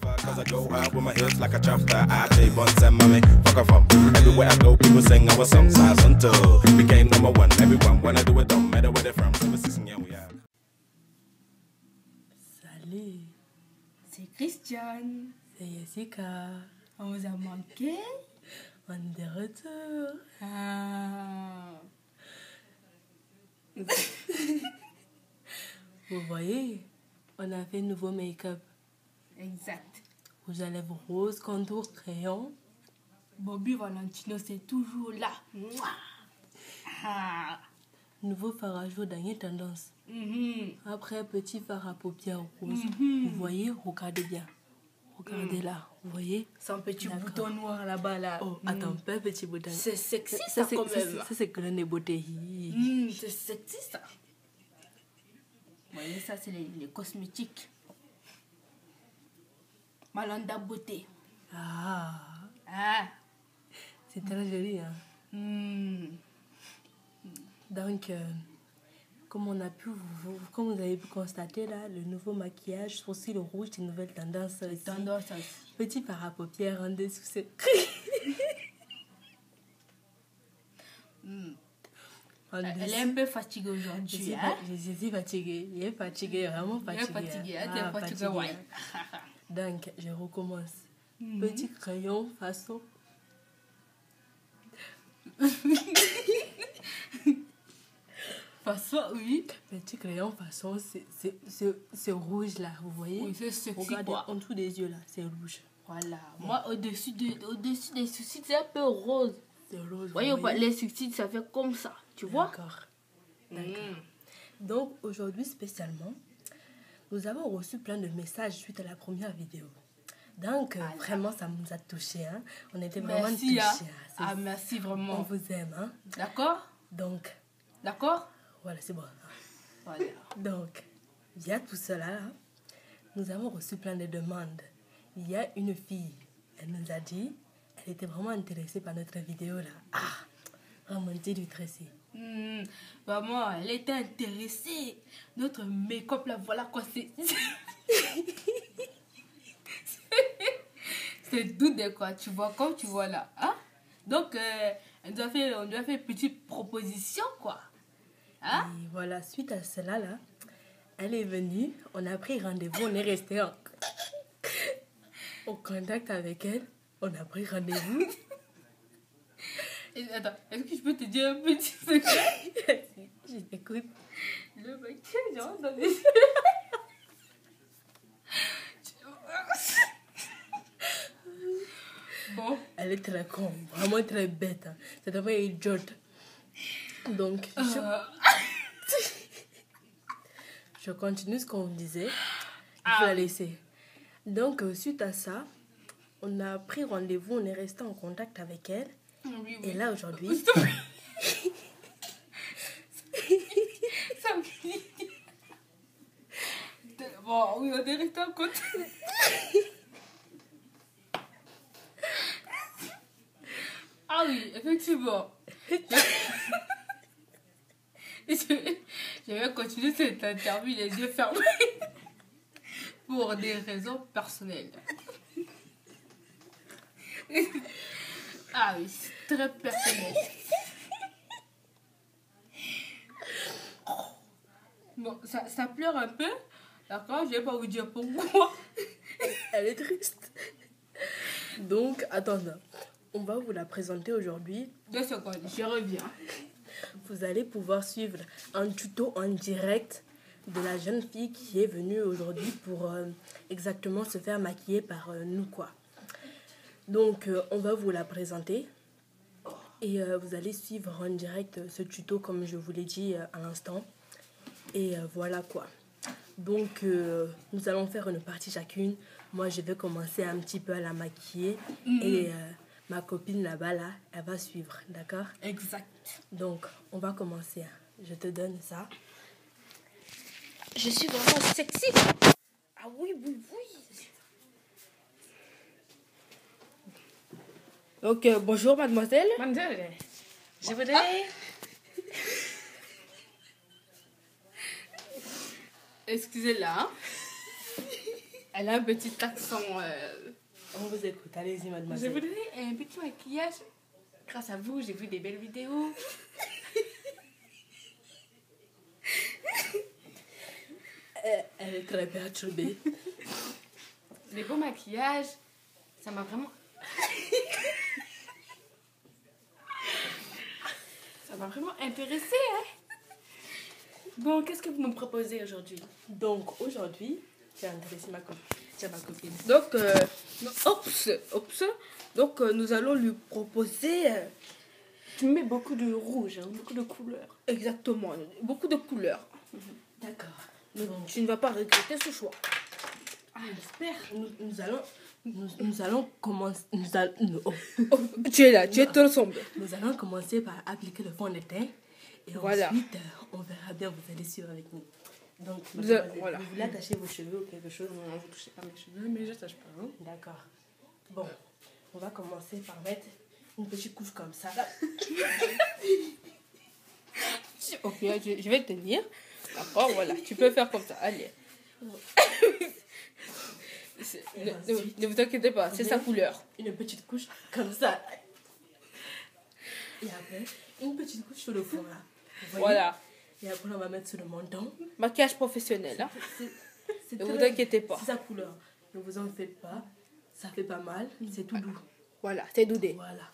Cause I go out with my hips like a chopper. I play buns and mommy, fuck off from. Everywhere I go, people sing our songs. I son too. Became number one. Everyone wanna do it, don't matter where they're from. So we're singing, yeah, we have. Salut, C'est Christiane. c'est Jessica. On vous a manqué. On est de retour. Ah. Vous voyez, on a fait nouveau make-up. Exact. Rouge à lèvres rose, contour, crayon. Bobby Valentino, c'est toujours là. Mouah. Ah. Nouveau fard à joues, dernière tendance. Après, petit fard à paupières rouge. Vous voyez, regardez bien. Regardez là, vous voyez? Son petit D'accord. bouton noir là-bas là. Oh, attends, pas un petit bouton. C'est sexy Ça, ça, quand même. ça, c'est grain de beauté. C'est sexy ça. Vous voyez, ça c'est les cosmétiques. Malanda beauté. Ah, Ah. c'est très joli, hein? Donc, comme comme vous avez pu constater là, le nouveau maquillage, aussi le rouge, c'est une nouvelle tendance. Aussi. Tendance aussi. Petit fard à paupières en dessous, c'est... Elle est un peu fatiguée aujourd'hui. Je suis fatiguée. Il est fatigué, vraiment Elle fatigué. est fatiguée. Elle est fatiguée, ouais. Donc, je recommence. Petit crayon façon... Façon, oui. Petit crayon façon, c'est rouge là, vous voyez? Oui, c'est sexy, regardez, quoi. en dessous des yeux là, c'est rouge. Voilà. Moi, au-dessus des sourcils, c'est un peu rose. C'est rose. Vous voyez, les sourcils, ça fait comme ça. Tu vois? D'accord. Donc, aujourd'hui, spécialement, nous avons reçu plein de messages suite à la première vidéo. Donc, vraiment, ça nous a touchés. Hein? On était vraiment touchés. Hein? Merci vraiment. On vous aime. Hein? D'accord? Donc, d'accord? Voilà, c'est bon. Voilà. Donc, via tout cela, hein, nous avons reçu plein de demandes. Il y a une fille, elle nous a dit, elle était vraiment intéressée par notre vidéo là. Ah, remontée du tracé. Vraiment, elle était intéressée. Notre make-up là, voilà quoi, c'est... c'est doux de quoi, tu vois, comme tu vois là. Hein? Donc, on doit faire une petite proposition, quoi. Hein? Et voilà, suite à cela là, elle est venue, on a pris rendez-vous, on est resté en contact avec elle, on a pris rendez-vous. Attends, est-ce que je peux te dire un petit secret? Je t'écoute. Le maquillage rentre dans les yeux. Bon. Elle est très con, vraiment très bête. Hein. C'est vraiment idiote. Donc, je continue ce qu'on disait. Il faut la laisser. Donc, suite à ça, on a pris rendez-vous, on est resté en contact avec elle. Oui. Et là, aujourd'hui... Ça me dit... Bon, oui, on est resté en contact. Ah oui, effectivement. Je vais continuer cette interview les yeux fermés pour des raisons personnelles. Ah oui, c'est très personnel. Bon, ça pleure un peu, d'accord? Je vais pas vous dire pourquoi. Elle est triste. Donc, attendez. On va vous la présenter aujourd'hui. 2 secondes, je reviens. Vous allez pouvoir suivre un tuto en direct de la jeune fille qui est venue aujourd'hui pour exactement se faire maquiller par nous, quoi. Donc, on va vous la présenter. Et vous allez suivre en direct ce tuto, comme je vous l'ai dit à l'instant. Et voilà, quoi. Donc, nous allons faire une partie chacune. Moi, je vais commencer un petit peu à la maquiller. Et... ma copine là-bas, là, elle va suivre, d'accord? Exact. Donc, on va commencer. Je te donne ça. Je suis vraiment sexy. Ah oui. Donc, bonjour mademoiselle. Mademoiselle, je voudrais... Excusez-la. Hein? Elle a un petit accent. On vous écoute, allez-y, Je mademoiselle. voudrais un petit maquillage. Grâce à vous, j'ai vu des belles vidéos. Elle est très perturbée. Les beaux maquillages, ça m'a vraiment... ça m'a vraiment intéressée, hein. Bon, qu'est-ce que vous me proposez aujourd'hui? Donc, aujourd'hui, tu as intéressé ma copine. Tiens, ma copine. Donc, Donc, nous allons lui proposer... tu mets beaucoup de rouge, hein, beaucoup de couleurs. Exactement, beaucoup de couleurs. D'accord. Tu ne vas pas regretter ce choix. Ah, j'espère. Nous allons commencer. Tu es là, tu es ensemble. Nous allons commencer par appliquer le fond de teint. Et Voilà. ensuite, on verra bien, vous allez suivre avec nous. Donc, Voilà. vous voulez attacher vos cheveux ou quelque chose? Non, je ne touche pas mes cheveux, mais je ne sache pas. Hein. D'accord. Bon, on va commencer par mettre une petite couche comme ça. Ok, je vais tenir. D'accord, voilà. Tu peux faire comme ça. Allez. Ne vous inquiétez pas, c'est sa couleur. Une petite couche comme ça. Et après, une petite couche sur le fond là. Vous voyez? Voilà. Et après, on va mettre sur le menton. Maquillage professionnel. Hein. C'est Ne vous très- inquiétez pas. C'est sa couleur. Ne vous en faites pas. Ça fait pas mal. C'est tout doux. Voilà, c'est doudé. Voilà.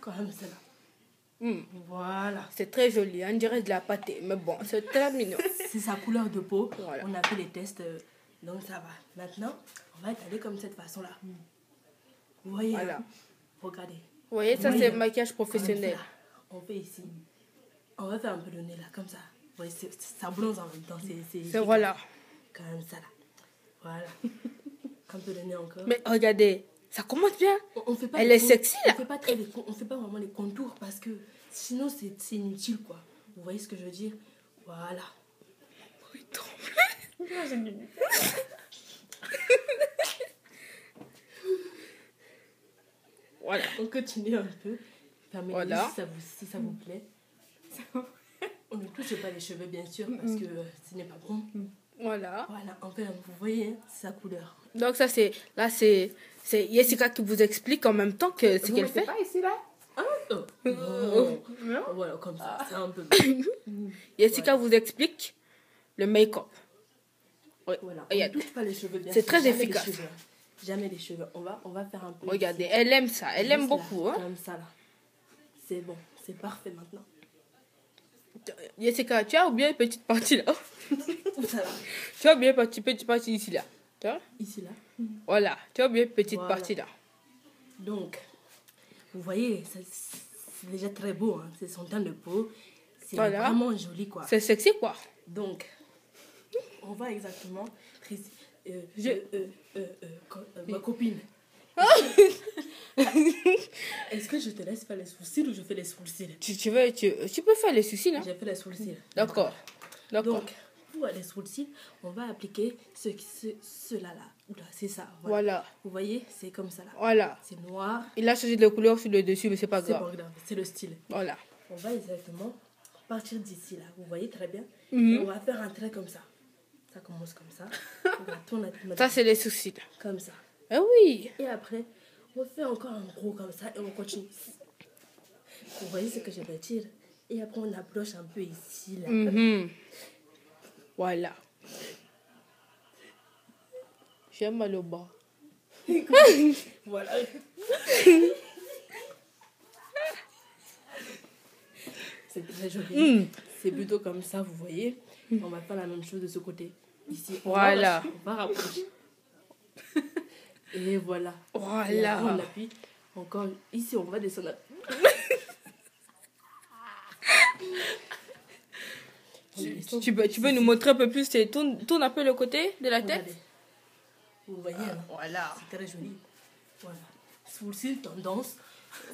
Comme ça là. Hmm. Voilà. C'est très joli, on dirait de la pâtée. Mais bon, c'est très mignon. C'est sa couleur de peau. Voilà. On a fait les tests. Donc ça va. Maintenant, on va étaler comme cette façon là. Vous voyez? Voilà. Hein? Regardez. Vous voyez, ça Oui. c'est maquillage Comme professionnel. ça. On fait ici. On va faire un peu de nez là, comme ça. Vous voyez, ça bronze en même temps. C'est voilà. Comme ça là. Voilà. Un peu de nez encore. Mais regardez, ça commence bien. On fait pas Elle les est sexy, là. On fait pas vraiment les contours parce que sinon c'est inutile quoi. Vous voyez ce que je veux dire? Voilà. Voilà. On continue un peu. Permettez Voilà. si ça vous plaît. On ne touche pas les cheveux bien sûr parce que ce n'est pas bon. Voilà. Voilà, enfin vous voyez, hein, c'est sa couleur. Donc ça c'est Jessica qui vous explique en même temps que ce qu'elle fait. Pas ici là? Ah, non. Voilà, comme ça, c'est un peu Jessica vous explique le make-up. Voilà, on ne Regarde. touche pas les cheveux bien C'est sûr, très jamais les efficace. cheveux. Jamais les cheveux. On va faire un peu. Regardez, ici. elle aime ça, elle aime Juste là, beaucoup. Hein. Comme ça là. C'est bon, c'est parfait maintenant. Jessica, tu as oublié une petite partie là. Où ça là? Tu as oublié une petite partie ici là. Tu vois? Ici là. Voilà, tu as oublié une petite Voilà. partie là. Donc, vous voyez, c'est déjà très beau. Hein. C'est son teint de peau. C'est Voilà. vraiment joli quoi. C'est sexy quoi. Donc, on va exactement. Ma copine. Est-ce que je te laisse faire les sourcils ou je fais les sourcils? Tu peux faire les soucis là. J'ai fait les sourcils. D'accord. D'accord. Donc, pour les sourcils, on va appliquer cela là. Oula, c'est ça. Voilà. Vous voyez, c'est comme ça là. Voilà. C'est noir. Il a changé de couleur sur le dessus, mais c'est pas C'est grave. pas grave, c'est le style. Voilà. On va exactement partir d'ici là. Vous voyez très bien. Mhm. Et on va faire un trait comme ça. Ça commence comme ça. On va tourner Ça, c'est les soucis là. comme ça. Ah oui. Et après, on fait encore un gros comme ça et on continue. Vous voyez ce que je veux dire? Et après, on approche un peu ici là. Mhm. Voilà. J'aime mal au bas. Voilà. C'est très joli. C'est plutôt comme ça, vous voyez. On va faire la même chose de ce côté. Ici. Voilà. On va rapprocher. Et voilà. Voilà. Et après, on appuie encore. Ici, on va descendre. Tu peux nous montrer un peu plus, tourne un peu le côté de la tête. Regardez. Vous voyez, hein? Voilà. C'est très joli. Voilà. Sourcil, tendance,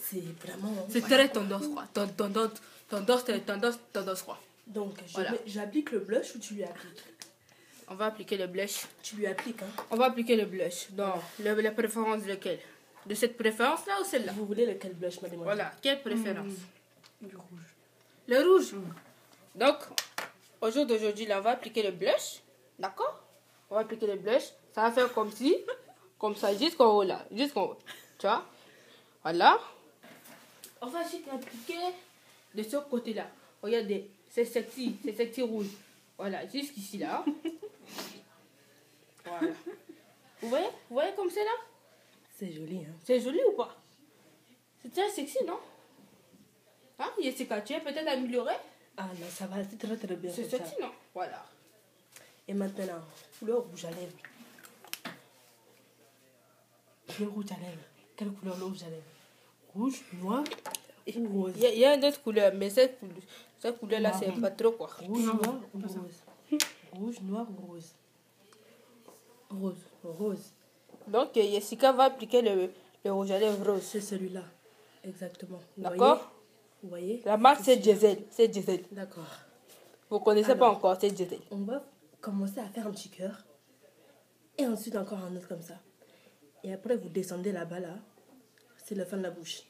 c'est vraiment... C'est très tendance, quoi. Tendance, quoi. Donc, Voilà. j'applique le blush ou tu lui appliques? On va appliquer le blush. Tu lui appliques, hein? On va appliquer le blush. Donc, la préférence de lequel? De cette préférence-là ou celle-là? Vous voulez lequel blush, mademoiselle? Voilà. Quelle préférence? Du rouge. Le rouge. Donc, au jour d'aujourd'hui, là, on va appliquer le blush. D'accord? On va appliquer le blush. Ça va faire comme si, comme ça, jusqu'en haut là, jusqu'en haut. Tu vois? Voilà. On va juste appliquer de ce côté-là. Regardez, c'est sexy rouge. Voilà, jusqu'ici là. Voilà. Vous voyez comme c'est là? C'est joli, hein. C'est joli ou pas? C'est très sexy, non? Hein, Jessica, tu es peut-être améliorée? Ah non, ça va, c'est très très bien. C'est comme ça. sexy, non? Voilà. Et maintenant, couleur rouge à lèvres. Le rouge à lèvres. Quelle couleur le rouge à lèvres? Rouge, noir ou rose? Il y a une autre couleur, mais cette couleur-là, Noir. c'est pas trop quoi. Rouge, noir ou rose? Rouge, noir ou rose? Rose, rose. Donc, Jessica va appliquer le rouge à lèvres rose. C'est celui-là. Exactement. Vous D'accord? Vous voyez? La marque, c'est Diesel. C'est Diesel. D'accord. Vous connaissez Alors. pas encore, c'est Diesel. On va commencer à faire un petit cœur. Et ensuite encore un autre comme ça. Et après, vous descendez là-bas, là. C'est le fin de la bouche.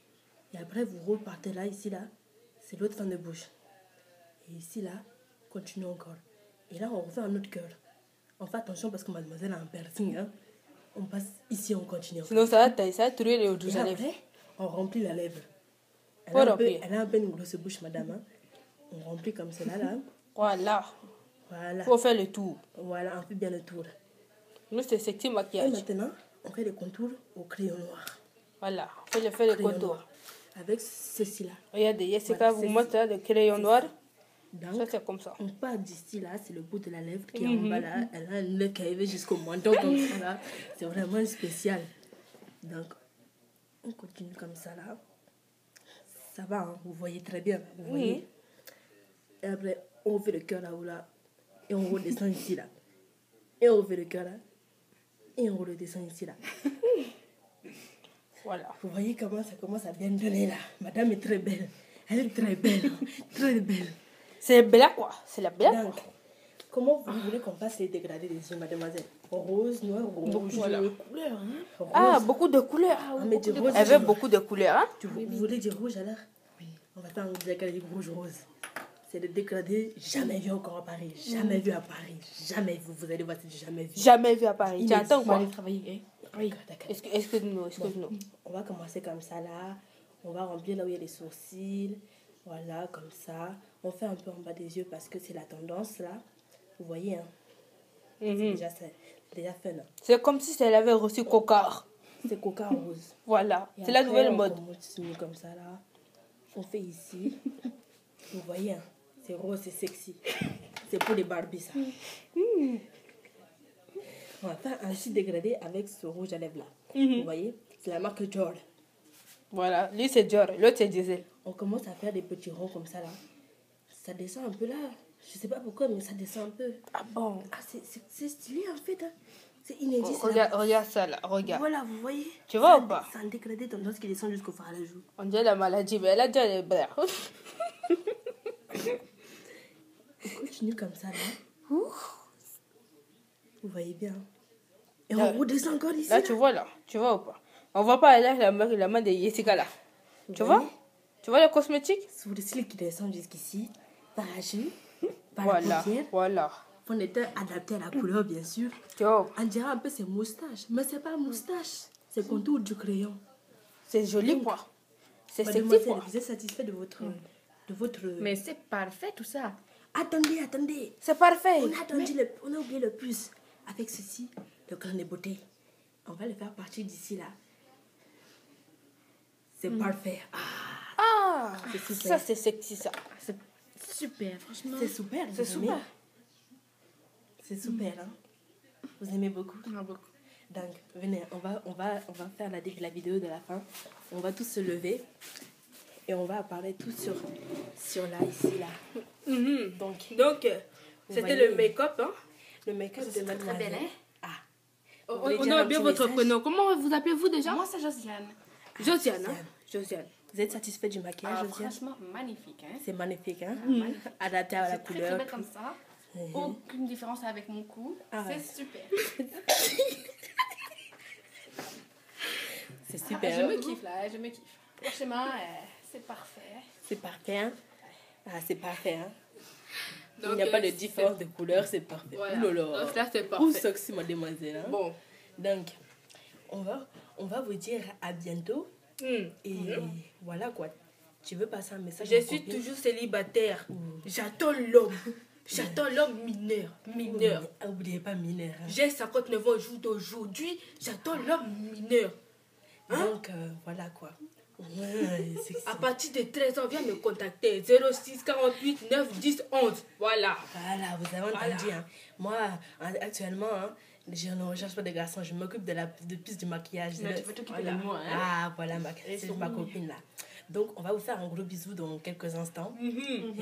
Et après, vous repartez là, ici, là. C'est l'autre fin de bouche. Et ici, là, continuez encore. Et là, on refait un autre cœur. On fait attention parce que mademoiselle a un piercing, hein. On passe ici, on continue. Sinon, ça va trouver le rouge Et à lèvres. après, on remplit la lèvre. Faut remplir. Elle a un peu une grosse bouche, madame. Hein. On remplit comme cela, là. Voilà. Voilà. Faut faire le tour. Voilà, on fait bien le tour. Nous, c'est sexy Et maquillage. maintenant, on fait les contours au crayon noir. Voilà. Faut le faire le Crayon contour. noir. Avec ceci-là. Regardez, Jessica Voilà, vous c'est- montre là, le crayon noir. Ça, Donc, c'est comme ça. on part d'ici, là. C'est le bout de la lèvre qui est en bas, là. Elle a une lèvre qui arrive jusqu'au menton, comme ça, là. C'est vraiment spécial. Donc, on continue comme ça, là. Ça va, hein. Vous voyez très bien. Vous voyez. Et après, on fait le cœur là-haut, là. Et on redescend ici, là. Et on fait le cœur, là. Et on redescend ici, là. Voilà. Vous voyez comment ça commence à bien donner, là. Madame est très belle. Elle est très belle. Hein. Très belle. C'est bella quoi. C'est la bella. Donc, comment vous voulez qu'on fasse les dégradés des yeux, mademoiselle? Rose, noir, rouge. Voilà. Couleurs, hein. Rose. Ah, beaucoup de couleurs. Ah, mais du rose. Elle veut beaucoup de couleurs, hein? Vous voulez dire rouge alors? Oui. On va faire un dégradé rouge-rose. C'est le dégradé jamais vu encore à Paris. Jamais vu à Paris. Jamais vu. Vous allez voir, c'est jamais vu. Jamais vu à Paris. Tu entends On va quoi? aller travailler. Hein? Oui. D'accord. Excuse-nous, excuse-nous. On va commencer comme ça là. On va remplir là où il y a les sourcils. Voilà, comme ça. On fait un peu en bas des yeux parce que c'est la tendance là. Vous voyez, hein? C'est déjà fait là. C'est comme si elle avait reçu Coca. C'est coca rose. Voilà. Et C'est la après, nouvelle on mode. continue comme ça là. On fait ici. Vous voyez, hein? C'est rose, c'est sexy. C'est pour les Barbies ça. On va faire un petit dégradé avec ce rouge à lèvres là. Vous voyez? C'est la marque Dior. Voilà. Lui, c'est Dior. L'autre, c'est Diesel. On commence à faire des petits ronds comme ça là. Ça descend un peu là. Je sais pas pourquoi, mais ça descend un peu. Ah bon? Ah, c'est stylé en fait. Hein. C'est inédit. c'est Regarde ça là. Regarde. Voilà, vous voyez. Tu vois Ça- ou pas? C'est un dégradé tendance qui descend jusqu'au fard à la joue. On dirait la maladie, mais elle a déjà les bras. On continue comme ça là. Vous voyez bien. Et Là- on redescend encore ici. Là, tu vois là. Tu vois ou pas? On voit pas là la main de Jessica là. Tu vois? Tu vois le cosmétique? Sous le cils qui descend jusqu'ici. Par la joue. Par Voilà. la paupière. Voilà. Fond de teint adapté à la couleur, bien sûr. Tu vois? On dirait un peu ses moustaches. Mais c'est pas moustache. C'est contour du crayon. C'est joli quoi. C'est sexy Mademoiselle, quoi. vous êtes satisfait de votre... Mais c'est parfait tout ça. Attendez. C'est parfait. On a oublié le plus. Avec ceci, le grain de beauté. On va le faire partir d'ici là. C'est parfait. Ah, C'est super. ça c'est sexy ça. C'est super, franchement. C'est super. C'est vous aimez? super. C'est super, hein. Vous aimez beaucoup. Ah, beaucoup. Donc, venez, on va faire la vidéo de la fin. On va tous se lever. Et on va parler tout sur là, ici, là. Donc, C'était voyez- le make-up. Hein? le make-up de C'est très mademoiselle. belle, hein? Ah. On, Vous voulez on dire a un oublié petit votre message? prénom. Comment vous appelez-vous déjà? Moi, c'est Josiane. Josiane. Hein? Josiane. Vous êtes satisfait du maquillage, Ah, Josiane? franchement, magnifique, hein? C'est magnifique, hein? Adapté à la C'est très, très couleur. belle comme ça. Aucune différence avec mon cou. Ah ouais. C'est super. C'est Ah, super. je hein? me kiffe là, je me kiffe. Franchement, c'est parfait. C'est parfait, hein? Ah, c'est parfait, hein? Il n'y a pas de différence de couleur, c'est parfait. Voilà. Oulala. Donc là, c'est Ou parfait. sexy, mademoiselle. Hein? Bon. Donc, on va vous dire à bientôt. Et voilà quoi. Tu veux passer un message? Je suis toujours célibataire. J'attends l'homme. J'attends l'homme mineur. N'oubliez pas mineur. Hein. J'ai 59 ans au jour d'aujourd'hui. J'attends l'homme mineur. Donc, voilà quoi. Ouais, sexy. À partir de 13 ans, viens me contacter. 06 48 9 10 11. Voilà. Voilà, vous avez entendu. Hein. Moi, actuellement, hein, je ne recherche pas de garçons. Je m'occupe de piste du maquillage. Mais tu peux t'occuper de moi. Hein? Ah, voilà, c'est ma copine là. Donc, on va vous faire un gros bisou dans quelques instants. Et on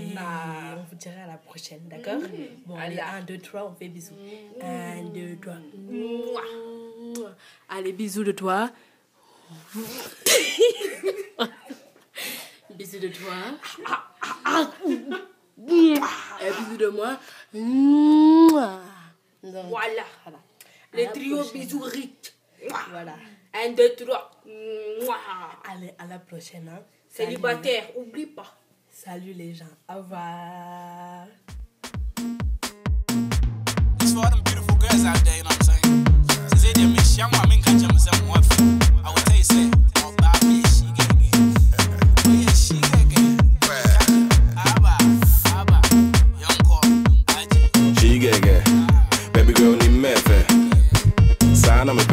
vous dira à la prochaine, d'accord? Bon, allez, 1, 2, 3, on fait bisous. 1, 2, 3. Allez, bisous de toi. Bisous de toi. Et bisous de moi. Donc, Voilà. Le trio bisous riches. Voilà. 1, 2, 3. Allez, à la prochaine. Hein. Célibataire, oublie pas. Salut les gens. Au revoir. It's for them beautiful girls out there, you know what I'm saying? So say they miss young woman can jam some more. I will tell you, say, oh, baby, she get it. Oh, yeah, she get it. Abba, young call, Aji. She get it. Baby girl, need me, sign on me,